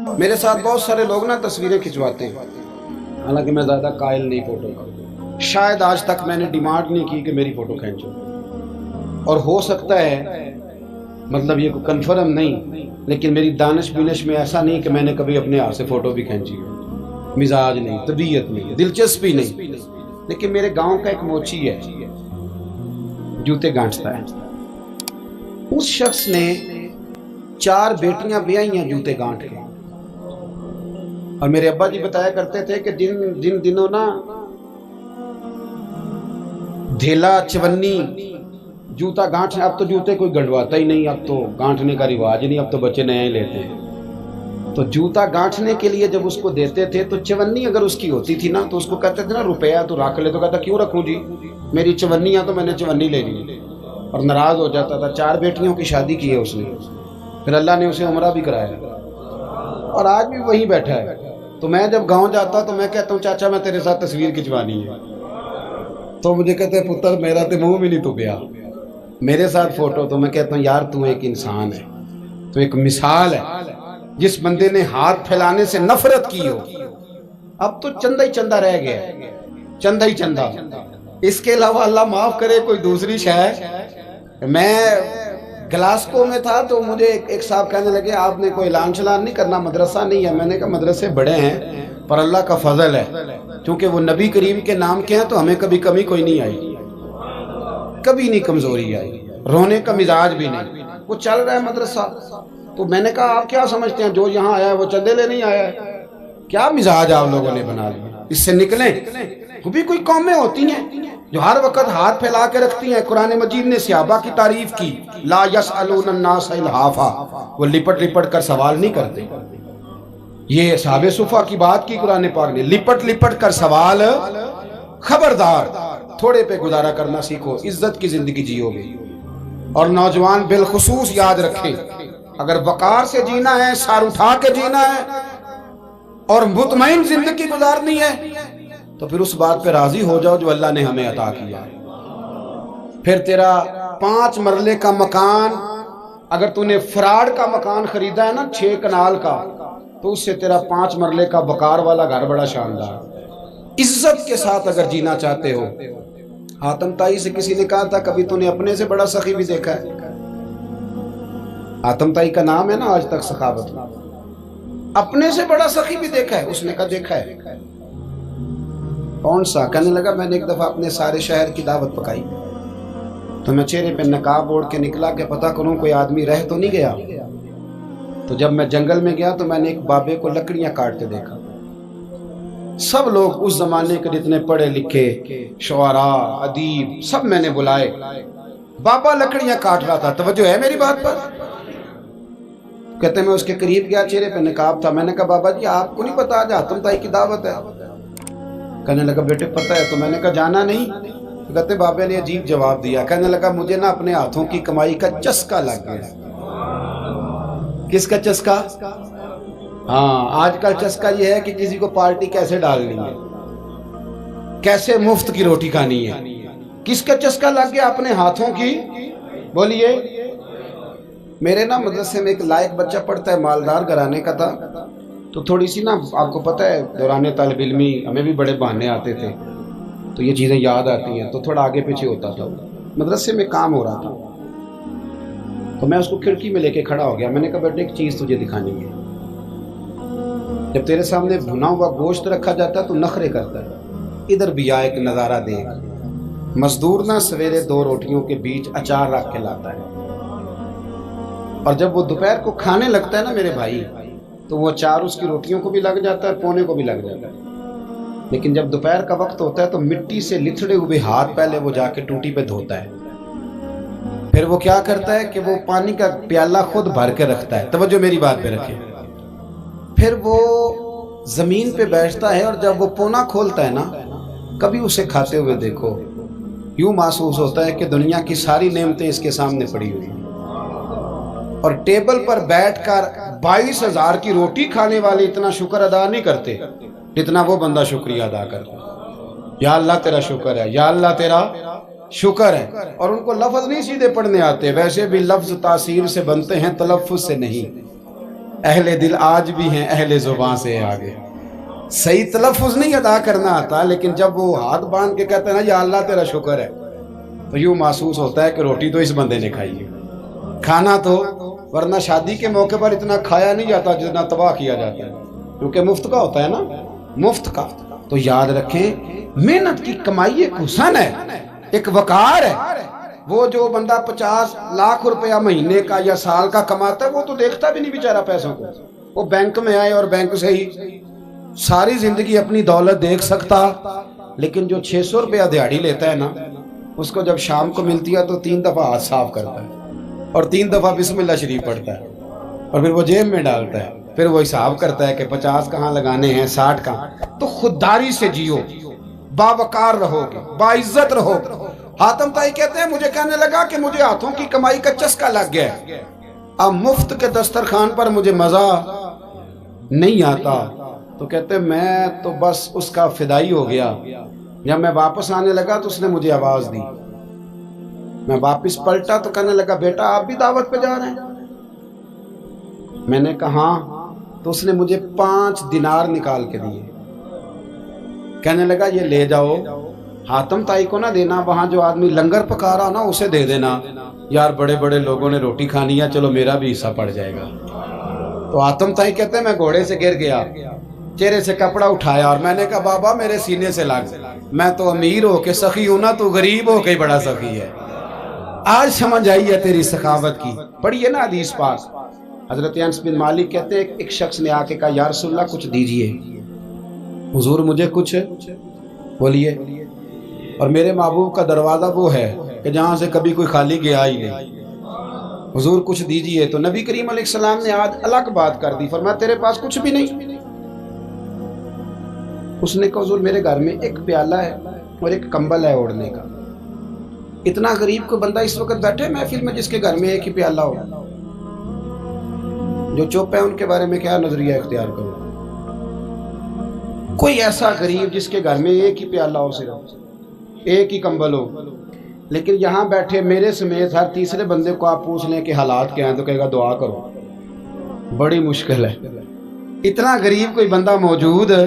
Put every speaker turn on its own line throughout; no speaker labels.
میرے ساتھ بہت سارے لوگ نا تصویریں کھنچواتے ہیں، حالانکہ میں زیادہ قائل نہیں فوٹو کا، شاید آج تک میں نے ڈیمانڈ نہیں کی کہ میری فوٹو کھینچو، اور ہو سکتا ہے مطلب یہ کوئی کنفرم نہیں، لیکن میری دانش بینش میں ایسا نہیں کہ میں نے کبھی اپنے ہاتھ سے فوٹو بھی کھینچی ہو، مزاج نہیں، طبیعت نہیں، دلچسپی نہیں۔ لیکن میرے گاؤں کا ایک موچی ہے، جوتے گانٹتا ہے، اس شخص نے 4 بیٹیاں بیائی ہیں جوتے گانٹ کے، اور میرے ابا جی بتایا کرتے تھے کہ جن دنوں نا دھیلا چونی جوتا گانٹنے، اب تو جوتے کوئی گنڈواتا ہی نہیں، اب تو گانٹنے کا رواج نہیں، اب تو بچے نئے ہی لیتے ہیں۔ تو جوتا گانٹنے کے لیے جب اس کو دیتے تھے تو چونی اگر اس کی ہوتی تھی نا تو اس کو کہتے تھے نا روپیہ تو رکھ لے، تو کہتا کیوں رکھوں جی، میری چونیاں تو میں نے چونی لے لی، اور ناراض ہو جاتا تھا۔ 4 بیٹیوں کی شادی کی ہے اس نے، پھر اللہ نے اسے عمرہ بھی کرایا، اور آج بھی وہیں بیٹھا ہے۔ تو میں جب گاؤں جاتا تو میں کہتا ہوں چاچا میں تیرے ساتھ تصویر کھنچوانی ہے، تو مجھے کہتے ہیں پتر میرا تو منہ بھی نہیں تو گیا میرے ساتھ فوٹو، تو میں کہتا ہوں یار تو ایک انسان ہے، تو ایک مثال ہے، جس بندے نے ہاتھ پھیلانے سے نفرت کی ہو، اب تو چندہ ہی چندہ رہ گیا، چندہ ہی چندہ، اس کے علاوہ اللہ معاف کرے کوئی دوسری شے۔ میں گلاسکو میں تھا تو مجھے ایک صاحب کہنے لگے آپ نے کوئی اعلان شلان نہیں کرنا، مدرسہ نہیں ہے؟ میں نے کہا مدرسے بڑے ہیں پر اللہ کا فضل ہے، کیونکہ وہ نبی کریم کے نام کے ہیں تو ہمیں کبھی کمی کوئی نہیں آئی، کبھی نہیں کمزوری آئی، رونے کا مزاج بھی نہیں، وہ چل رہا ہے مدرسہ۔ تو میں نے کہا آپ کیا سمجھتے ہیں جو یہاں آیا ہے وہ چندے لے نہیں آیا ہے؟ کیا مزاج آپ لوگوں نے بنا لیا، اس سے نکلیں۔ وہ بھی کوئی قومیں ہوتی ہیں جو ہر وقت ہاتھ پھیلا کے رکھتی ہیں۔ قرآن مجید نے صحابہ کی تعریف کی، لا یسألون الناس الحافا، وہ لپٹ لپٹ کر سوال نہیں کرتے۔ یہ صحابہ صفا کی بات کی قرآن پاک نے، لپٹ لپٹ کر سوال، خبردار تھوڑے پہ گزارا کرنا سیکھو، عزت کی زندگی جیو گے۔ اور نوجوان بالخصوص یاد رکھیں، اگر وقار سے جینا ہے، سار اٹھا کے جینا ہے اور مطمئن زندگی گزارنی ہے تو پھر اس بات پہ راضی ہو جاؤ جو اللہ نے ہمیں عطا کیا۔ پھر تیرا 5 مرلے کا مکان، اگر تو نے فراڈ کا مکان خریدا ہے نا 6 کنال کا، تو اس سے تیرا 5 مرلے کا وقار والا گھر بڑا شاندار۔ عزت کے ساتھ اگر جینا چاہتے ہو، حاتم طائی سے کسی نے کہا تھا کبھی تو نے اپنے سے بڑا سخی بھی دیکھا ہے؟ حاتم طائی کا نام ہے نا آج تک سخاوت میں، اپنے سے بڑا سخی بھی دیکھا ہے؟ اس نے کہا دیکھا ہے۔ کون سا؟ کہنے لگا میں نے ایک دفعہ اپنے سارے شہر کی دعوت پکائی تو میں چہرے پہ نقاب اوڑھ کے نکلا کہ پتہ کروں کوئی آدمی رہ تو نہیں گیا۔ تو جب میں جنگل میں گیا تو میں نے ایک بابے کو لکڑیاں کاٹتے دیکھا۔ سب لوگ اس زمانے کے جتنے پڑھے لکھے شعراء ادیب سب میں نے بلائے، بابا لکڑیاں کاٹ رہا تھا، توجہ ہے میری بات پر؟ کہتے ہیں میں اس کے قریب گیا، چہرے پہ نقاب تھا، میں نے کہا بابا جی آپ کو نہیں پتا آج حاتم طائی کی دعوت ہے؟ کہنے لگا بیٹے پتہ ہے، تو میں نے کہا جانا نہیں؟ کہتے بابا نے عجیب جواب دیا، کہنے لگا مجھے نا اپنے ہاتھوں کی کمائی کا چسکا لگ گیا۔ کس کا چسکا؟ ہاں آج کل چسکا یہ ہے کہ کسی کو پارٹی کیسے ڈالنی ہے، کیسے مفت کی روٹی کھانی ہے۔ کس کا چسکا لگ گیا؟ اپنے ہاتھوں کی۔ بولیے۔ میرے نا مدرسے میں ایک لائق بچہ پڑھتا ہے، مالدار گھرانے کا تھا، تو تھوڑی سی نا آپ کو پتہ ہے دوران طالب علمی ہمیں بھی بڑے بہانے آتے تھے، تو یہ چیزیں یاد آتی ہیں، تو تھوڑا آگے پیچھے ہوتا تھا۔ مدرسے میں کام ہو رہا تھا تو میں اس کو کھڑکی میں لے کے کھڑا ہو گیا، میں نے کہا بیٹے ایک چیز تجھے دکھانی ہے، جب تیرے سامنے بھنا ہوا گوشت رکھا جاتا ہے تو نخرے کرتا ہے، ادھر بھی آ ایک نظارہ دیکھ۔ مزدور نہ سویرے 2 روٹیوں کے بیچ اچار رکھ کے لاتا ہے، اور جب وہ دوپہر کو کھانے لگتا ہے نا میرے بھائی، تو وہ اچار اس کی روٹیوں کو بھی لگ جاتا ہے، پونے کو بھی لگ جاتا ہے۔ لیکن جب دوپہر کا وقت ہوتا ہے تو مٹی سے لتھڑے ہوئے ہاتھ پہلے وہ جا کے ٹوٹی پہ دھوتا ہے، پھر وہ کیا کرتا ہے کہ وہ پانی کا پیالہ خود بھر کے رکھتا ہے، توجہ میری بات پہ رکھیں، پھر وہ زمین پہ بیٹھتا ہے، اور جب وہ پونا کھولتا ہے نا، کبھی اسے کھاتے ہوئے دیکھو، یوں محسوس ہوتا ہے کہ دنیا کی ساری نعمتیں اس کے سامنے پڑی ہوئی ہیں، اور ٹیبل پر بیٹھ کر 22,000 کی روٹی کھانے والے اتنا شکر ادا نہیں کرتے جتنا وہ بندہ شکریہ ادا کرتا ہے۔ یا اللہ تیرا شکر ہے، یا اللہ تیرا شکر ہے۔ اور ان کو لفظ نہیں سیدھے پڑھنے آتے، ویسے بھی لفظ تاثیر سے بنتے ہیں، تلفظ سے نہیں۔ اہل دل آج بھی ہیں اہل زبان سے آگے. صحیح تلفظ نہیں ادا کرنا آتا، لیکن جب وہ ہاتھ باندھ کے کہتے ہیں نا یا اللہ تیرا شکر ہے، تو یوں محسوس ہوتا ہے کہ روٹی تو اس بندے نے کھائی ہے. کھانا تو، ورنہ شادی کے موقع پر اتنا کھایا نہیں جاتا جتنا تباہ کیا جاتا ہے، کیونکہ مفت کا ہوتا ہے نا، مفت کا. تو یاد رکھیں محنت کی کمائی ایک حسن ہے، ایک وقار ہے. وہ جو بندہ 50 لاکھ روپیہ مہینے کا یا سال کا کماتا ہے وہ تو دیکھتا بھی نہیں بیچارہ پیسوں کو. وہ بینک میں آئے اور بینک سے ہی ساری زندگی اپنی دولت دیکھ سکتا. لیکن جو 600 روپیہ دیہاڑی لیتا ہے نا، اس کو جب شام کو ملتی ہے تو 3 دفعہ ہاتھ صاف کرتا ہے اور 3 دفعہ بسم اللہ شریف پڑھتا ہے اور پھر وہ جیب میں ڈالتا ہے. پھر وہ حساب کرتا ہے کہ 50 کہاں لگانے ہیں، 60 کہاں. تو خودداری سے جیو، باوقار رہو گے، باعزت رہو. حاتم طائی کہتے ہیں مجھے کہنے لگا کہ مجھے ہاتھوں کی کمائی کا چسکا لگ گیا، اب مفت کے دسترخوان پر مجھے مزہ نہیں آتا. تو کہتے ہیں میں تو بس اس کا فدائی ہو گیا. جب میں واپس آنے لگا تو اس نے مجھے آواز دی. میں واپس پلٹا تو کہنے لگا بیٹا آپ بھی دعوت پہ جا رہے ہیں؟ میں نے کہا ہاں. تو اس نے مجھے 5 دینار نکال کے دیے. کہنے لگا یہ لے جاؤ، حاتم طائی کو نہ دینا، وہاں جو آدمی لنگر پکا رہا نا اسے دے دینا. یار بڑے بڑے لوگوں نے روٹی کھانی ہے، چلو میرا بھی حصہ پڑ جائے گا. تو حاتم طائی کہتے ہیں میں گھوڑے سے گر گیا، چہرے سے کپڑا اٹھایا اور میں نے کہا بابا میرے سینے سے لگ، میں تو امیر ہو کے سخی ہوں نا، تو غریب ہو کے بڑا سخی ہے. آج سمجھ آئی ہے تیری سخاوت کی. پڑھیے نا حدیث پاک. حضرت انس بن مالک کہتے ہیں ایک شخص نے آ کے کہا یا رسول اللہ کچھ دیجئے. حضور مجھے کچھ بولیے. اور میرے محبوب کا دروازہ وہ ہے کہ جہاں سے کبھی کوئی خالی گیا ہی نہیں. حضور کچھ دیجئے. تو نبی کریم علیہ السلام نے آج الگ بات کر دی، فرمایا تیرے پاس کچھ بھی نہیں. اس نے کہا حضور میرے گھر میں ایک پیالہ ہے اور ایک کمبل ہے اوڑھنے کا. اتنا غریب کو بندہ اس وقت بیٹھے محفل میں جس کے گھر میں ایک ہی پیالہ ہو. جو چپ ہے ان کے بارے میں کیا نظریہ اختیار کرو. کوئی ایسا غریب جس کے گھر میں ایک ہی پیالہ ہو، صرف ایک ہی کمبل ہو. لیکن یہاں بیٹھے میرے سمیت ہر تیسرے بندے کو آپ پوچھ لیں کہ حالات کیا ہیں تو کہے گا دعا کرو. بڑی مشکل ہے. اتنا غریب کوئی بندہ موجود ہے،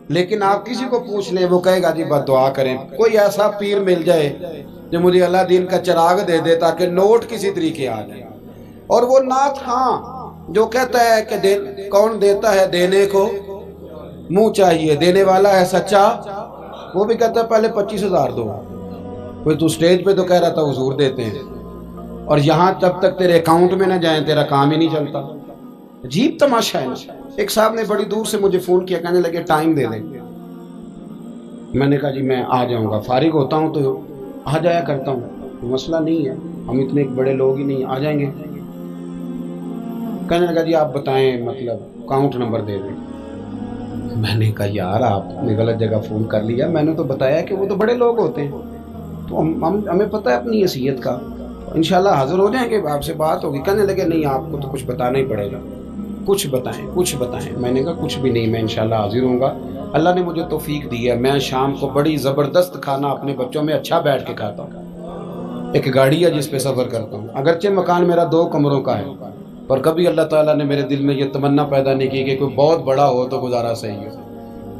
لیکن آپ کسی کو پوچھ لیں وہ کہے گا جی بس دعا کریں. کوئی ایسا پیر مل جائے جو مجھے اللہ دین کا چراغ دے دے تاکہ نوٹ کسی طریقے آ جائے. اور وہ نعت خاں جو کہتا ہے کہ کون دیتا ہے دینے کو منہ چاہیے، دینے والا ہے سچا، وہ بھی کہتا ہے پہلے 25,000 دو. کوئی تو سٹیج پہ تو کہہ رہا تھا حضور دیتے ہیں، اور یہاں جب تک تیرے اکاؤنٹ میں نہ جائیں تیرا کام ہی نہیں چلتا. عجیب تماشا ہے. ایک صاحب نے بڑی دور سے مجھے فون کیا، کہنے لگے ٹائم دے دیں. میں نے کہا جی میں آ جاؤں گا، فارغ ہوتا ہوں تو آ جایا کرتا ہوں، کوئی مسئلہ نہیں ہے، ہم اتنے بڑے لوگ ہی نہیں، آ جائیں گے. کہنے لگا جی آپ بتائیں مطلب اکاؤنٹ نمبر دے دیں. میں نے کہا یار آپ نے غلط جگہ فون کر لیا، میں نے تو بتایا کہ وہ تو بڑے لوگ ہوتے ہیں، تو ہمیں پتہ ہے اپنی حیثیت کا، انشاءاللہ حاضر ہو جائیں گے، آپ سے بات ہوگی. کہنے لگے نہیں آپ کو تو کچھ بتانا ہی پڑے گا، کچھ بتائیں کچھ بتائیں. میں نے کہا کچھ بھی نہیں، میں انشاءاللہ حاضر ہوں گا. اللہ نے مجھے توفیق دی ہے، میں شام کو بڑی زبردست کھانا اپنے بچوں میں اچھا بیٹھ کے کھاتا ہوں. ایک گاڑی ہے جس پہ سفر کرتا ہوں، اگرچہ مکان میرا 2 کمروں کا ہے، پر کبھی اللہ تعالیٰ نے میرے دل میں یہ تمنا پیدا نہیں کی کہ کوئی بہت بڑا ہو تو گزارا صحیح ہو.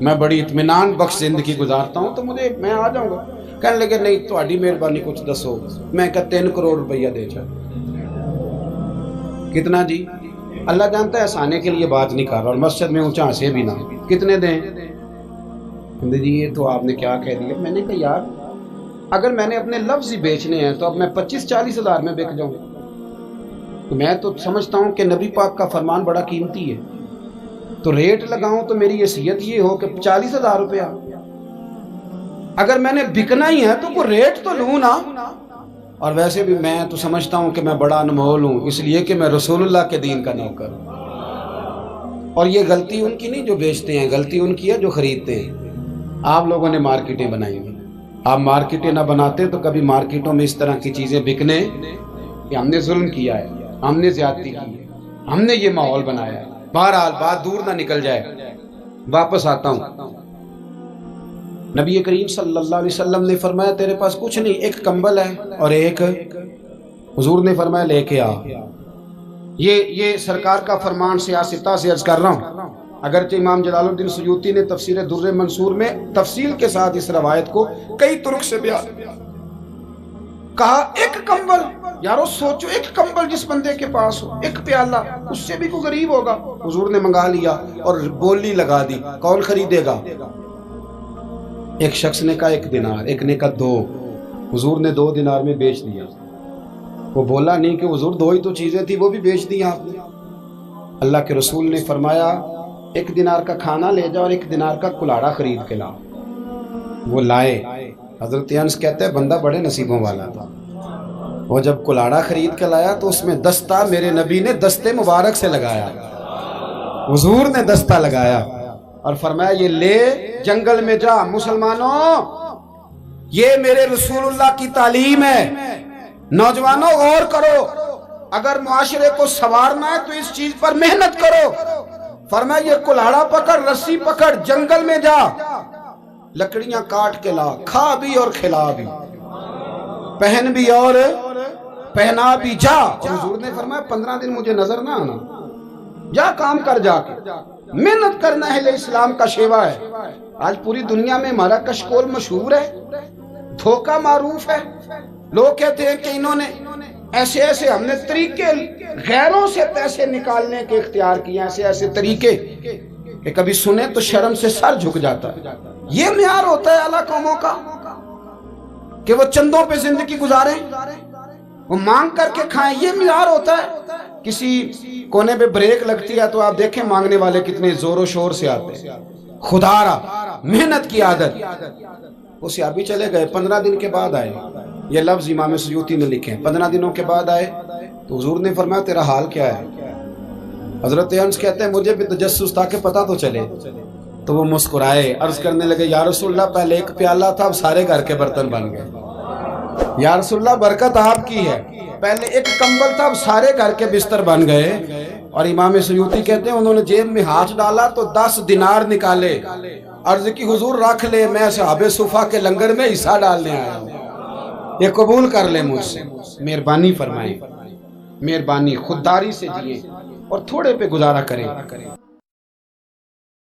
میں بڑی اطمینان بخش زندگی گزارتا ہوں، تو میں آ جاؤں گا. کہنے لگے نہیں تہاڈی مہربانی کچھ دسو. میں کہا 3 کروڑ روپیہ دے چا. کتنا جی؟ اللہ جانتا ہے ہنسانے کے لیے بات نہیں کر رہا، اور مسجد میں اونچا ہنسے بھی نہ. کتنے دیں؟ کہتے جی یہ تو آپ نے کیا کہہ دیا. میں نے کہا یار اگر میں نے اپنے لفظ ہی بیچنے ہیں تو اب میں 25-40 ہزار میں بک جاؤں. میں تو سمجھتا ہوں کہ نبی پاک کا فرمان بڑا قیمتی ہے، تو ریٹ لگاؤں تو میری حیثیت یہ ہو کہ 40,000 روپیہ. اگر میں نے بکنا ہی ہے تو کوئی ریٹ تو لوں نا. اور ویسے بھی میں تو سمجھتا ہوں کہ میں بڑا انمول ہوں، اس لیے کہ میں رسول اللہ کے دین کا نوکر ہوں. اور یہ غلطی ان کی نہیں جو بیچتے ہیں، غلطی ان کی ہے جو خریدتے ہیں. آپ لوگوں نے مارکیٹیں بنائی ہیں، آپ مارکیٹیں نہ بناتے تو کبھی مارکیٹوں میں اس طرح کی چیزیں بکنے کہ ہم نے ظلم کیا ہے، ہم نے زیادتی کی ہے، ہم نے یہ ماحول بنایا ہے. بہرحال بات دور نہ نکل جائے، واپس آتا ہوں. نبی کریم صلی اللہ علیہ وسلم نے فرمایا تیرے پاس کچھ نہیں، ایک کمبل ہے اور ایک. حضور نے فرمایا لے کے آ. یہ سرکار کا فرمان سیاستہ سے عرض کر رہا ہوں. اگرچہ امام جلال الدین سیوطی نے تفسیر در منصور میں تفصیل کے ساتھ اس روایت کو کئی طرق سے بیان کہا. ایک کمبل، یارو سوچو، ایک کمبل جس بندے کے پاس ہو، ایک پیالہ، اس سے بھی کوئی غریب ہوگا. حضور نے منگا لیا اور بولی لگا دی، کون خریدے گا؟ ایک شخص نے کہا 1 دینار، ایک نے کہا 2. حضور نے 2 دینار میں بیچ دیا. وہ بولا نہیں کہ حضور 2 ہی تو چیزیں تھی، وہ بھی بیچ دی آپ نے. اللہ کے رسول نے فرمایا 1 دینار کا کھانا لے جاؤ اور 1 دینار کا کلاڑا خرید کے لاؤ. وہ لائے. حضرت انس کہتے ہیں بندہ بڑے نصیبوں والا تھا. وہ جب کلاڑا خرید کے لایا تو اس میں دستہ میرے نبی نے دستے مبارک سے لگایا. حضور نے دستہ لگایا اور فرمایا یہ لے جنگل میں جا. مسلمانوں، یہ میرے رسول اللہ کی تعلیم ہے. نوجوانوں غور کرو، اگر معاشرے کو سنوارنا ہے تو اس چیز پر محنت کرو. فرمایا یہ کلاڑا پکڑ، رسی پکڑ، جنگل میں جا، لکڑیاں کاٹ کے لا، کھا بھی اور کھلا بھی، پہن بھی اور پہنا بھی، جا. اور حضور نے فرمایا 15 دن مجھے نظر نہ آنا، جا کام کر. جا کے محنت کرنا اہل اسلام کا شیوا ہے. آج پوری دنیا میں ہمارا کشکول مشہور ہے، دھوکہ معروف ہے. لوگ کہتے ہیں کہ انہوں نے ایسے ہم نے طریقے غیروں سے پیسے نکالنے کے اختیار کیے، ایسے طریقے کہ کبھی سنیں تو شرم سے سر جھک جاتا ہے. یہ معیار ہوتا ہے اعلیٰ قوموں کا کہ وہ چندوں پہ زندگی گزاریں، وہ مانگ کر کے کھائیں. یہ معیار ہوتا ہے. کسی کونے پہ بریک لگتی ہے تو آپ دیکھیں مانگنے والے کتنے زور و شور سے آتے ہیں. خدا را محنت کی عادت. وہ صحابی چلے گئے، 15 دن کے بعد آئے. یہ لفظ امام سیوطی نے لکھے. 15 دنوں کے بعد آئے تو حضور نے فرمایا تیرا حال کیا ہے؟ حضرت انس کہتے ہیں مجھے بھی تجسس تاکہ پتہ تو چلے. تو وہ مسکرائے، عرض کرنے لگے یا رسول اللہ پہلے 1 پیالہ تھا، اب سارے گھر کے برتن بن گئے. یا رسول اللہ برکت آپ کی ہے، پہلے 1 کمبل تھا، اب سارے گھر کے بستر بن گئے. اور امام سیوطی کہتے ہیں انہوں نے جیب میں ہاتھ ڈالا تو 10 دینار نکالے. عرض کی حضور رکھ لے، میں صحاب صفا کے لنگر میں حصہ ڈالنے آیا ہوں، یہ قبول کر لے مجھ سے. مہربانی فرمائیں، مہربانی. خودداری سے جیے اور تھوڑے پہ گزارا کریں.